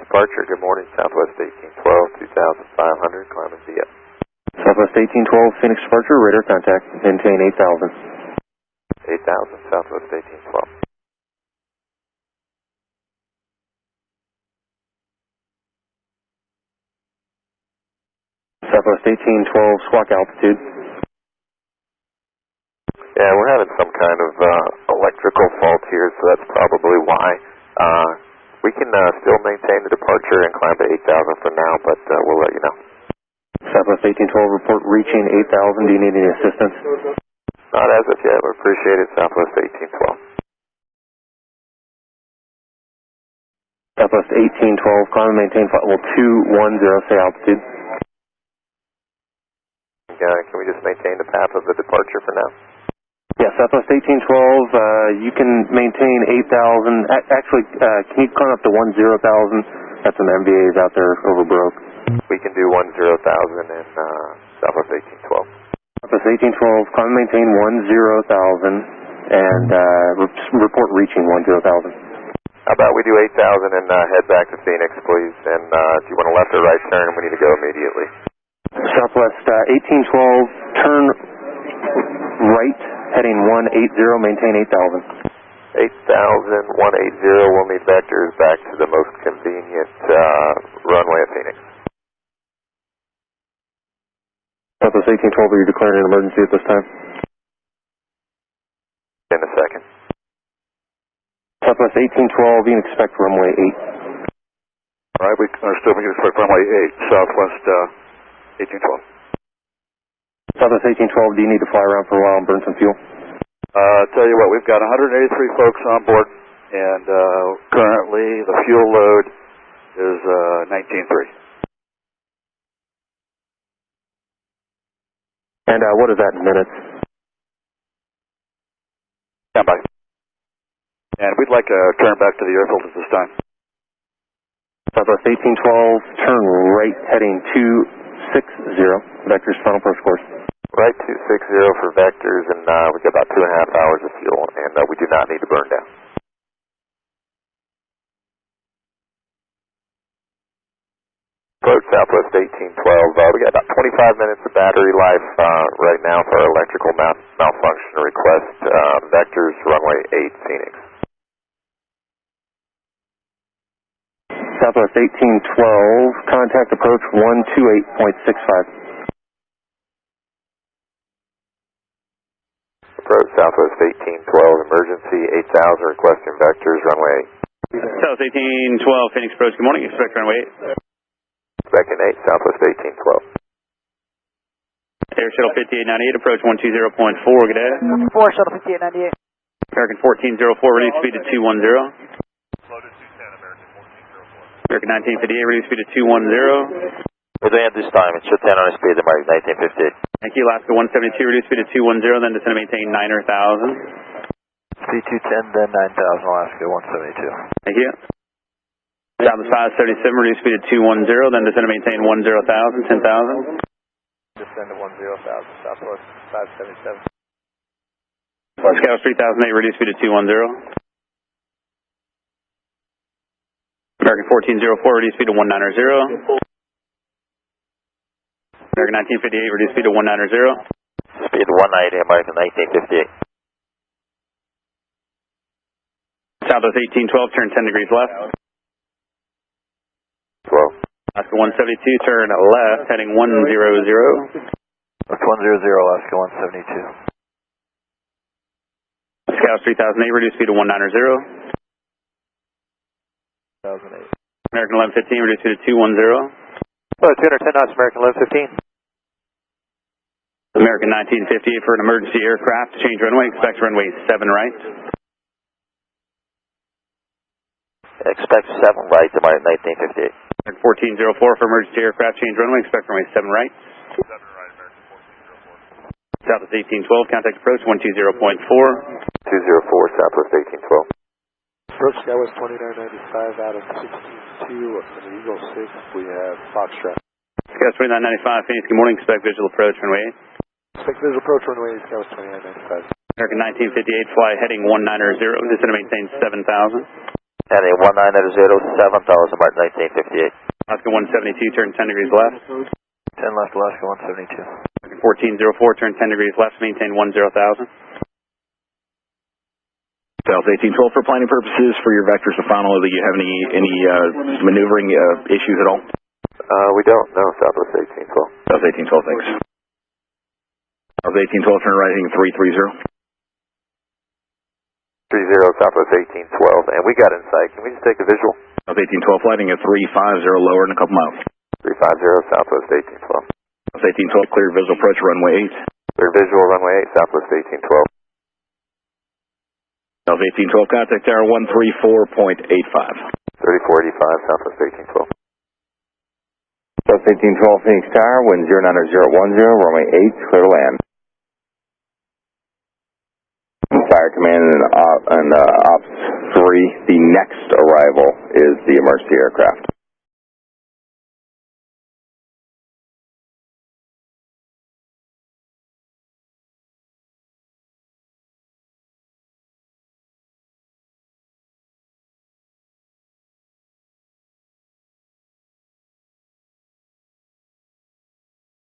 departure. Good morning, Southwest 1812, 2500, climbing via. Southwest 1812, Phoenix departure, radar contact, maintain 8,000. 8,000, Southwest 1812. Southwest 1812, squawk altitude. Yeah, we're having some kind of electrical fault here, so that's probably why. We can still maintain the departure and climb to 8,000 for now, but we'll let you know. Southwest 1812, report reaching 8,000. Do you need any assistance? Not as of yet. We appreciate it, Southwest 1812. Southwest 1812, climb and maintain flight level 210, say altitude. Can we just maintain the path of the departure for now? Yeah, Southwest 1812, you can maintain 8,000. Actually, can you climb up to 10,000? Got some MVAs out there over Broke. We can do 10,000 in Southwest 1812. Southwest 1812, climb and maintain 10,000 and report reaching 10,000. How about we do 8,000 and head back to Phoenix, please? And if you want a left or right turn, we need to go immediately. Southwest 1812, turn right, heading 180, maintain 8,000. 8,000, 180, we'll need vectors back to the most convenient runway at Phoenix. Southwest 1812, are you declaring an emergency at this time? In a second. Southwest 1812, you can expect runway 8. All right, we can expect runway 8, Southwest 1812. Southwest 1812, do you need to fly around for a while and burn some fuel? Tell you what, we've got 183 folks on board, and currently the fuel load is 19.3. And what is that in minutes? Stand by. And we'd like to turn back to the airfield at this time. Southwest 1812, turn right, heading 260, vectors final approach course. Right 260 for vectors, and we've got about 2.5 hours of fuel, and we do not need to burn down. Approach Southwest 1812. We got about 25 minutes of battery life right now for our electrical malfunction request. Vectors, runway 8, Phoenix. Southwest 1812, contact approach 128.65. Approach Southwest 1812, emergency 8,000, requesting vectors, runway 8. South 1812, Phoenix approach, good morning, expect runway 8. Expecting 8, Southwest 1812. Air Shuttle 5898, approach 120.4, good day. 4 Shuttle 5898. American 1404, reduce speed to 210. Loaded 210, American 1404. American 1958, reduce speed to 210. We're doing at this time, it's 10 on speed, American 1958. Thank you, Alaska 172, reduce speed to 210, then descend to maintain 9,000. Speed 210, then 9,000, Alaska 172. Thank you. Southwest 577, reduce speed to 210, then descend to maintain 10,000, 10,000. Descend to 10,000, Southwest 577. Scout 3008, reduce speed to 210. American 1404, reduce speed to 190. American 1958, reduce speed to 190. Speed 190, American 1958. Southwest 1812, turn 10 degrees left. 12. Alaska 172, turn left, heading 100. That's 100, Alaska 172. Scout 3008, reduce speed to 190. 2008. American 1115, reduce speed to 210. 210 knots, American 1115. American 1958 for an emergency aircraft, change runway, expect runway 7 right. Expect 7 right, American 1958. American 1404 for emergency aircraft, change runway, expect runway 7 right. 7 right, American 1404. Southwest 1812, contact approach 120.4. 204, Southwest 1812. Approach Skywest 2995 out of 162 on the Eagle 6. We have Foxtrot. Skywest 2995, Phoenix, good morning. Expect visual approach runway 8. Expect visual approach runway Skywest 2995. American 1958, fly heading 190. Descend to maintain 7,000. And a 1907, Martin 1958. Alaska 172, turn 10 degrees left. 10 left, Alaska 172. 1404, turn 10 degrees left, maintain 10,000. South 1812 for planning purposes for your vectors to follow. Do you have any maneuvering issues at all? We don't, no, Southwest 1812. South 1812, thanks. South 1812, turn right, heading 330. 30, Southwest 1812, and we got in sight. Can we just take a visual? South 1812, flighting at 350, lower in a couple miles. 350, Southwest 1812. South 1812, clear visual approach, runway 8. Clear visual, runway 8, Southwest 1812. South 1812, contact tower 134.85. 3485, Southwest 1812. South 1812, Phoenix Tower, wind 09010, runway 8, clear to land. Fire Command and Ops 3, the next arrival is the emergency aircraft.